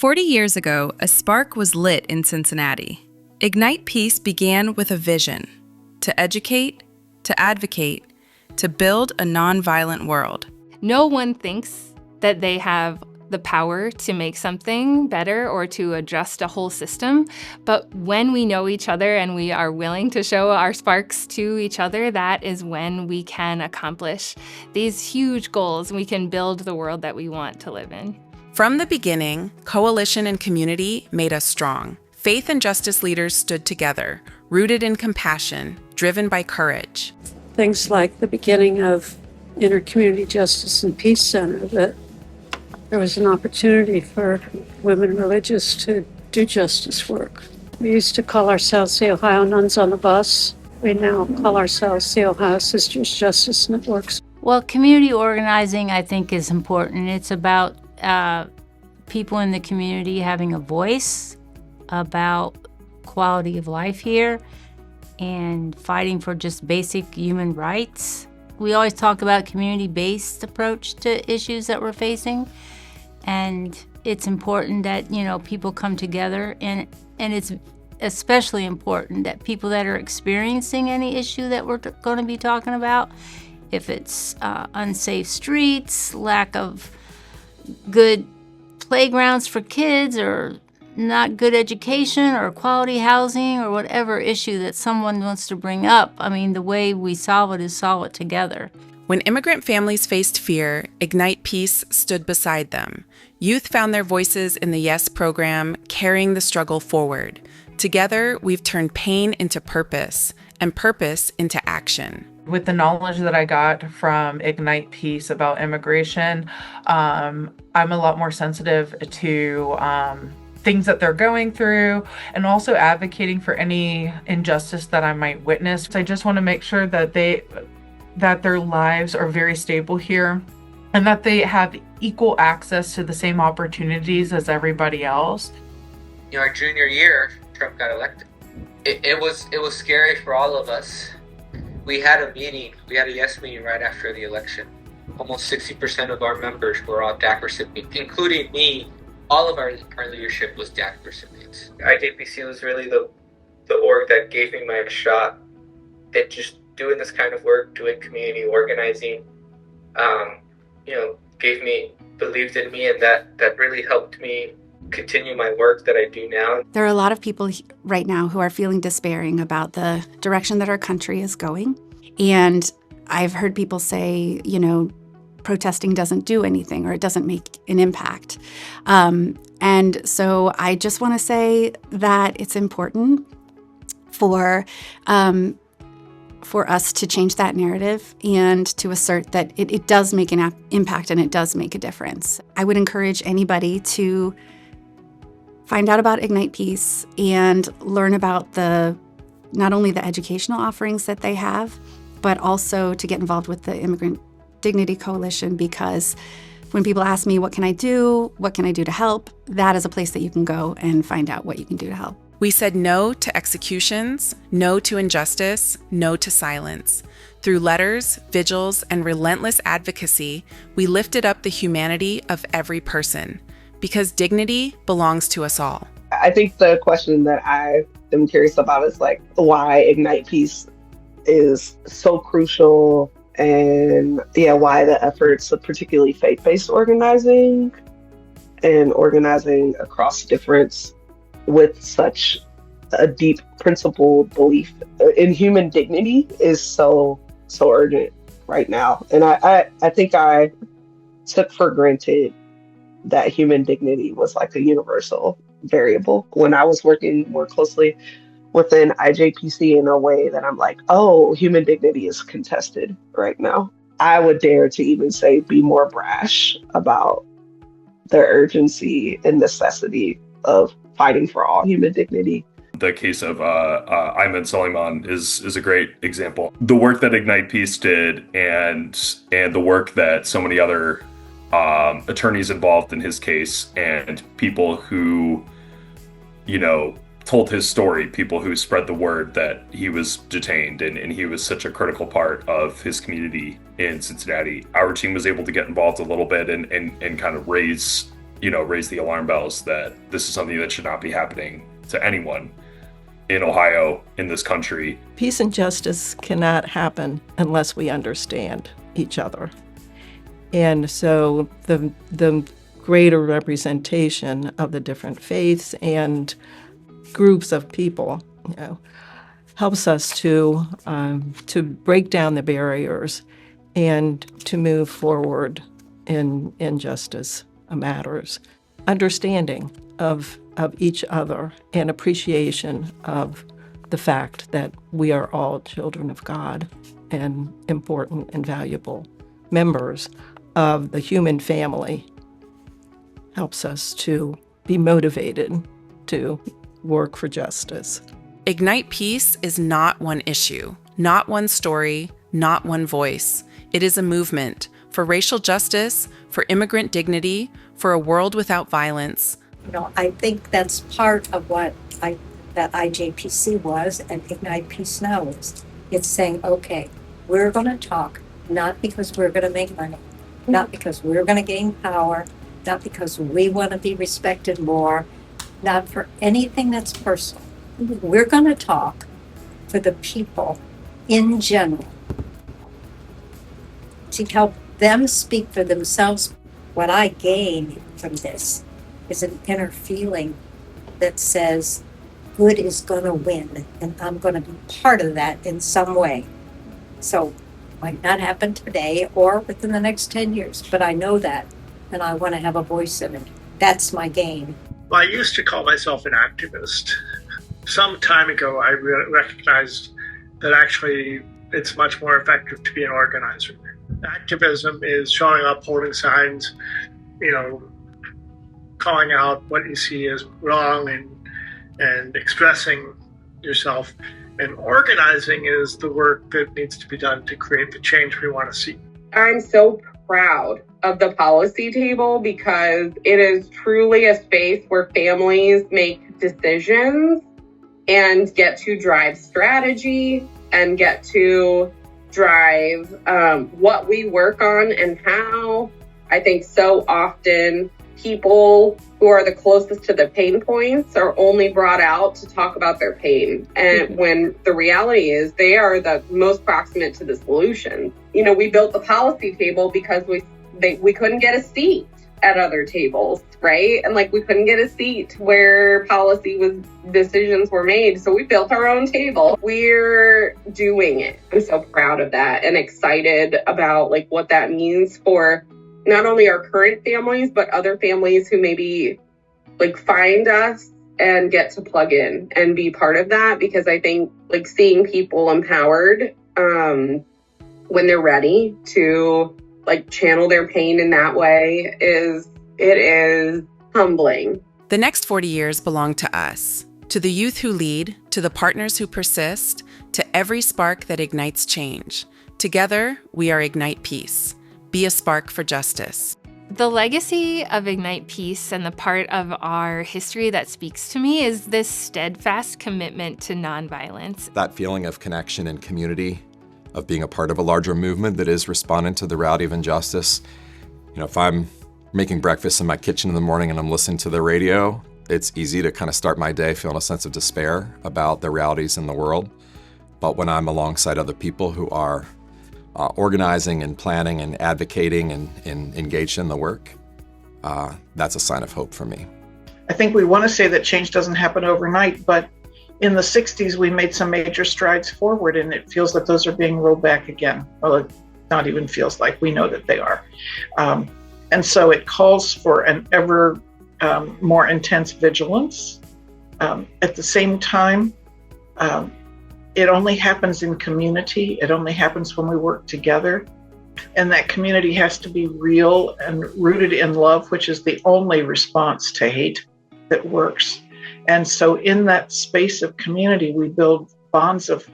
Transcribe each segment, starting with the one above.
40 years ago, a spark was lit in Cincinnati. Ignite Peace began with a vision: to educate, to advocate, to build a nonviolent world. No one thinks that they have the power to make something better or to adjust a whole system. But when we know each other and we are willing to show our sparks to each other, that is when we can accomplish these huge goals. We can build the world that we want to live in. From the beginning, coalition and community made us strong. Faith and justice leaders stood together, rooted in compassion, driven by courage. Things like the beginning of Intercommunity Justice and Peace Center, that there was an opportunity for women religious to do justice work. We used to call ourselves the Ohio Nuns on the Bus. We now call ourselves the Ohio Sisters Justice Networks. Well, community organizing, I think, is important. It's about people in the community having a voice about quality of life here and fighting for just basic human rights. We always talk about community-based approach to issues that we're facing. And it's important that, people come together, and it's especially important that people that are experiencing any issue that we're going to be talking about, if it's unsafe streets, lack of good playgrounds for kids, or not good education or quality housing, or whatever issue that someone wants to bring up, the way we solve it is solve it together. When immigrant families faced fear, Ignite Peace stood beside them. Youth found their voices in the YES program, carrying the struggle forward. Together, we've turned pain into purpose and purpose into action. With the knowledge that I got from Ignite Peace about immigration, I'm a lot more sensitive to things that they're going through, and also advocating for any injustice that I might witness. I just want to make sure that their lives are very stable here, and that they have equal access to the same opportunities as everybody else. Our junior year, Trump got elected. It was scary for all of us. We had a YES meeting right after the election. Almost 60% of our members were all DAC recipients, including me. All of our leadership was DAC recipients. IJPC was really the org that gave me my shot at just doing this kind of work, doing community organizing, believed in me, and that really helped me continue my work that I do now. There are a lot of people right now who are feeling despairing about the direction that our country is going. And I've heard people say, protesting doesn't do anything, or it doesn't make an impact. And so I just want to say that it's important for us to change that narrative and to assert that it does make an impact and it does make a difference. I would encourage anybody to find out about Ignite Peace and learn about not only the educational offerings that they have, but also to get involved with the Immigrant Dignity Coalition, because when people ask me, what can I do to help, that is a place that you can go and find out what you can do to help. We said no to executions, no to injustice, no to silence. Through letters, vigils, and relentless advocacy, we lifted up the humanity of every person, because dignity belongs to us all. I think the question that I am curious about is why Ignite Peace is so crucial, and why the efforts of particularly faith-based organizing and organizing across difference with such a deep principled belief in human dignity is so urgent right now. And I think I took for granted that human dignity was a universal variable when I was working more closely within IJPC in a way that I'm human dignity is contested right now. I would dare to even say be more brash about the urgency and necessity of fighting for all human dignity. The case of Ayman Suleiman is a great example. The work that Ignite Peace did, and the work that so many other attorneys involved in his case, and people who, told his story, people who spread the word that he was detained and he was such a critical part of his community in Cincinnati. Our team was able to get involved a little bit and kind of raise raise the alarm bells that this is something that should not be happening to anyone in Ohio, in this country. Peace and justice cannot happen unless we understand each other. And so the greater representation of the different faiths and groups of people, helps us to break down the barriers and to move forward in justice matters. Understanding of each other and appreciation of the fact that we are all children of God and important and valuable members of the human family helps us to be motivated to work for justice. Ignite Peace is not one issue, not one story, not one voice. It is a movement for racial justice, for immigrant dignity, for a world without violence. I think that's part of what that IJPC was and Ignite Peace now is. It's saying, okay, we're going to talk, not because we're going to make money, not because we're going to gain power, not because we want to be respected more, not for anything that's personal. We're going to talk for the people in general to help them speak for themselves. What I gain from this is an inner feeling that says good is going to win, and I'm going to be part of that in some way. So might not happen today or within the next 10 years, but I know that, and I want to have a voice in it. That's my gain. Well, I used to call myself an activist. Some time ago, I recognized that actually it's much more effective to be an organizer. Activism is showing up, holding signs, calling out what you see as wrong and expressing yourself. And organizing is the work that needs to be done to create the change we want to see. I'm so proud of the policy table because it is truly a space where families make decisions and get to drive strategy and get to drive what we work on and how. I think so often people who are the closest to the pain points are only brought out to talk about their pain. And when the reality is they are the most proximate to the solution. We built the policy table because we couldn't get a seat at other tables, right? And we couldn't get a seat where decisions were made. So we built our own table. We're doing it. I'm so proud of that and excited about what that means for not only our current families, but other families who maybe find us and get to plug in and be part of that. Because I think seeing people empowered when they're ready to channel their pain in that way is humbling. The next 40 years belong to us, to the youth who lead, to the partners who persist, to every spark that ignites change. Together, we are Ignite Peace. Be a spark for justice. The legacy of Ignite Peace and the part of our history that speaks to me is this steadfast commitment to nonviolence. That feeling of connection and community, of being a part of a larger movement that is responding to the reality of injustice. If I'm making breakfast in my kitchen in the morning and I'm listening to the radio, it's easy to kind of start my day feeling a sense of despair about the realities in the world. But when I'm alongside other people who are organizing and planning and advocating and engaged in the work, that's a sign of hope for me. I think we want to say that change doesn't happen overnight, but in the 60s, we made some major strides forward, and it feels that those are being rolled back again. Well, it not even feels like, we know that they are. And so it calls for an ever more intense vigilance. At the same time, it only happens in community. It only happens when we work together. And that community has to be real and rooted in love, which is the only response to hate that works. And so in that space of community, we build bonds of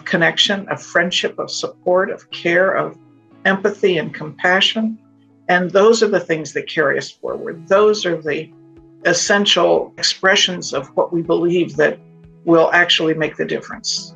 connection, of friendship, of support, of care, of empathy and compassion. And those are the things that carry us forward. Those are the essential expressions of what we believe that will actually make the difference.